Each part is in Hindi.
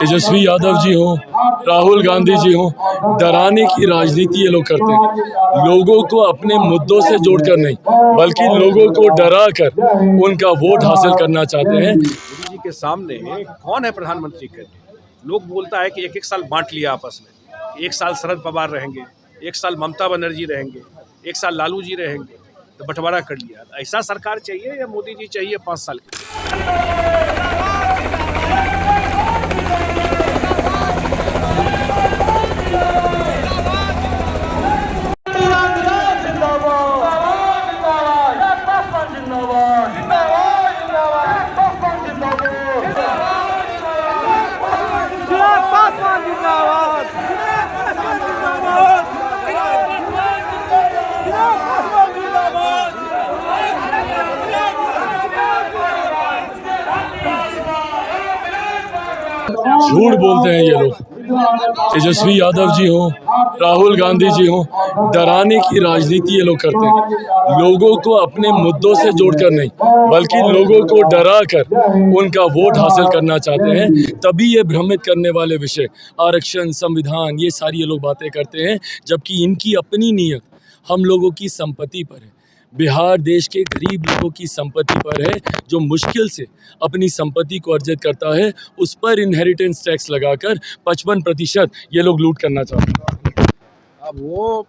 तेजस्वी यादव जी हों, राहुल गांधी जी हों, डराने की राजनीति ये लोग करते हैं। लोगों को अपने मुद्दों से जोड़कर नहीं, बल्कि लोगों को डरा कर उनका वोट हासिल करना चाहते हैं। मोदी जी के सामने कौन है प्रधानमंत्री कैंडिडेट? लोग बोलता है कि एक एक साल बांट लिया आपस में, एक साल शरद पवार रहेंगे, एक साल ममता बनर्जी रहेंगे, एक साल लालू जी रहेंगे, तो बंटवारा कर लिया। ऐसा सरकार चाहिए या मोदी जी चाहिए 5 साल के? झूठ बोलते हैं ये लोग। तेजस्वी यादव जी हों, राहुल गांधी जी हों, डराने की राजनीति ये लोग करते हैं। लोगों को अपने मुद्दों से जोड़कर नहीं, बल्कि लोगों को डरा कर उनका वोट हासिल करना चाहते हैं। तभी ये भ्रमित करने वाले विषय आरक्षण, संविधान, ये सारी ये लोग बातें करते हैं, जबकि इनकी अपनी नीयत हम लोगों की संपत्ति पर है। बिहार देश के गरीब लोगों की संपत्ति पर है, जो मुश्किल से अपनी संपत्ति को अर्जित करता है, उस पर इनहेरिटेंस टैक्स लगाकर 55% ये लोग लूट करना चाहते हैं। अब वो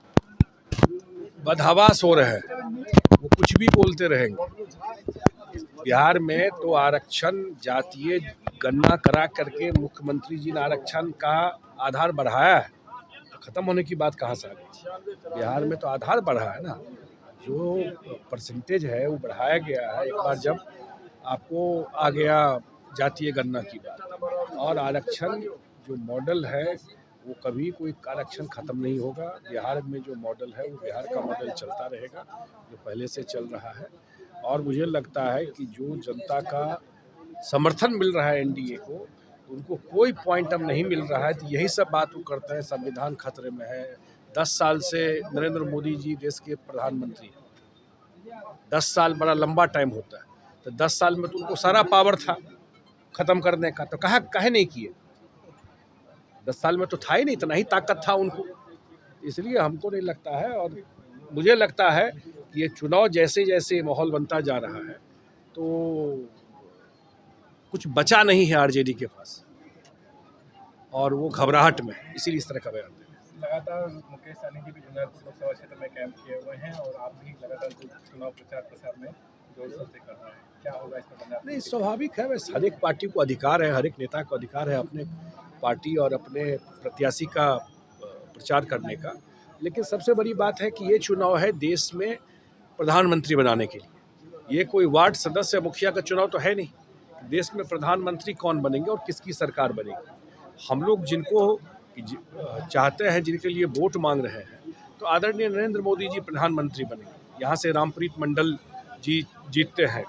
बदहवास हो रहे हैं, वो कुछ भी बोलते रहेंगे। बिहार में तो आरक्षण जातीय गणना करा करके मुख्यमंत्री जी ने आरक्षण का आधार बढ़ाया है, तो खत्म होने की बात कहाँ से आ गई? बिहार में तो आधार बढ़ा है ना, जो परसेंटेज है वो बढ़ाया गया है। एक बार जब आपको आ गया जातीय गणना की बात, और आरक्षण जो मॉडल है वो कभी कोई आरक्षण खत्म नहीं होगा। बिहार में जो मॉडल है वो बिहार का मॉडल चलता रहेगा, जो पहले से चल रहा है। और मुझे लगता है कि जो जनता का समर्थन मिल रहा है एनडीए को, उनको कोई पॉइंट अब नहीं मिल रहा है, तो यही सब बात वो करते हैं संविधान खतरे में है। 10 साल से नरेंद्र मोदी जी देश के प्रधानमंत्री हैं। 10 साल बड़ा लंबा टाइम होता है, तो 10 साल में तो उनको सारा पावर था खत्म करने का, तो काहे नहीं किए? 10 साल में तो था ही नहीं, इतना ही ताकत था उनको। इसलिए हमको नहीं लगता है, और मुझे लगता है कि ये चुनाव जैसे जैसे माहौल बनता जा रहा है, तो कुछ बचा नहीं है आरजेडी के पास, और वो घबराहट में, इसीलिए इस तरह का बयान दे रहे हैं। लगातार मुकेश सहनी जी भी डूंगरपुर लोकसभा क्षेत्र में कैंप किए हुए हैं, और आप भी लगातार चुनाव प्रचार प्रसार में जोर शोर से कर रहे हैं। क्या होगा इसमें? नहीं, स्वाभाविक है, वैसे हर एक पार्टी को अधिकार है, हर एक नेता को अधिकार है अपने पार्टी और अपने प्रत्याशी का प्रचार करने का। लेकिन सबसे बड़ी बात है कि ये चुनाव है देश में प्रधानमंत्री बनाने के लिए। ये कोई वार्ड सदस्य मुखिया का चुनाव तो है नहीं। देश में प्रधानमंत्री कौन बनेंगे और किसकी सरकार बनेगी। हम लोग जिनको चाहते हैं, जिनके लिए वोट मांग रहे हैं, तो आदरणीय नरेंद्र मोदी जी प्रधानमंत्री बनेंगे। यहाँ से रामप्रीत मंडल जी जीतते हैं,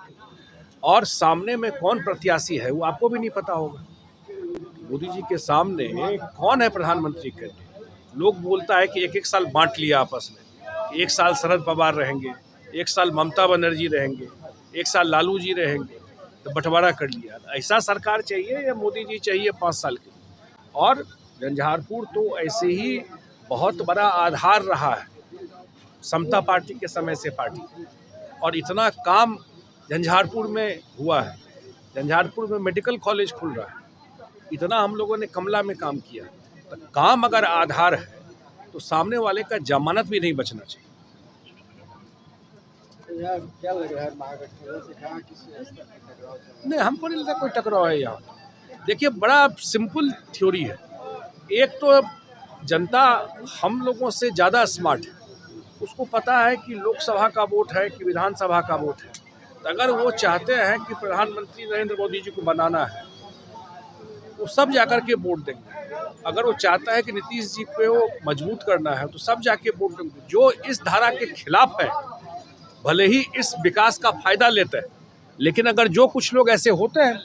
और सामने में कौन प्रत्याशी है वो आपको भी नहीं पता होगा। मोदी जी के सामने कौन है प्रधानमंत्री कैंडिडेट? लोग बोलता है कि एक एक साल बांट लिया आपस में, एक साल शरद पवार रहेंगे, एक साल ममता बनर्जी रहेंगे, एक साल लालू जी रहेंगे, तो बंटवारा कर लिया। ऐसा सरकार चाहिए या मोदी जी चाहिए 5 साल के? और झंझारपुर तो ऐसे ही बहुत बड़ा आधार रहा है समता पार्टी के समय से पार्टी, और इतना काम झंझारपुर में हुआ है। झंझारपुर में मेडिकल कॉलेज खुल रहा है, इतना हम लोगों ने कमला में काम किया। तो काम अगर आधार है, तो सामने वाले का जमानत भी नहीं बचना चाहिए। क्या लग रहा है महागठबंधन से कहा किसी नहीं, हमको नहीं लगता कोई टकराव है यहाँ। देखिए, बड़ा सिंपल थ्योरी है। एक तो जनता हम लोगों से ज़्यादा स्मार्ट है, उसको पता है कि लोकसभा का वोट है कि विधानसभा का वोट है। तो अगर वो चाहते हैं कि प्रधानमंत्री नरेंद्र मोदी जी को बनाना है, वो सब जाकर के वोट देंगे। अगर वो चाहता है कि नीतीश जी को मजबूत करना है, तो सब जाके वोट देंगे। जो इस धारा के खिलाफ है, भले ही इस विकास का फायदा लेते हैं, लेकिन अगर जो कुछ लोग ऐसे होते हैं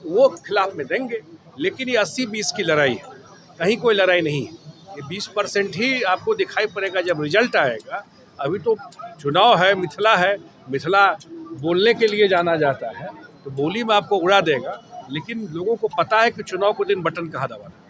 वो खिलाफ में देंगे। लेकिन ये 80-20 की लड़ाई है, कहीं कोई लड़ाई नहीं है। ये 20% ही आपको दिखाई पड़ेगा जब रिजल्ट आएगा। अभी तो चुनाव है, मिथिला है, मिथिला बोलने के लिए जाना जाता है, तो बोली में आपको उड़ा देगा। लेकिन लोगों को पता है कि चुनाव को दिन बटन कहाँ दबाना है।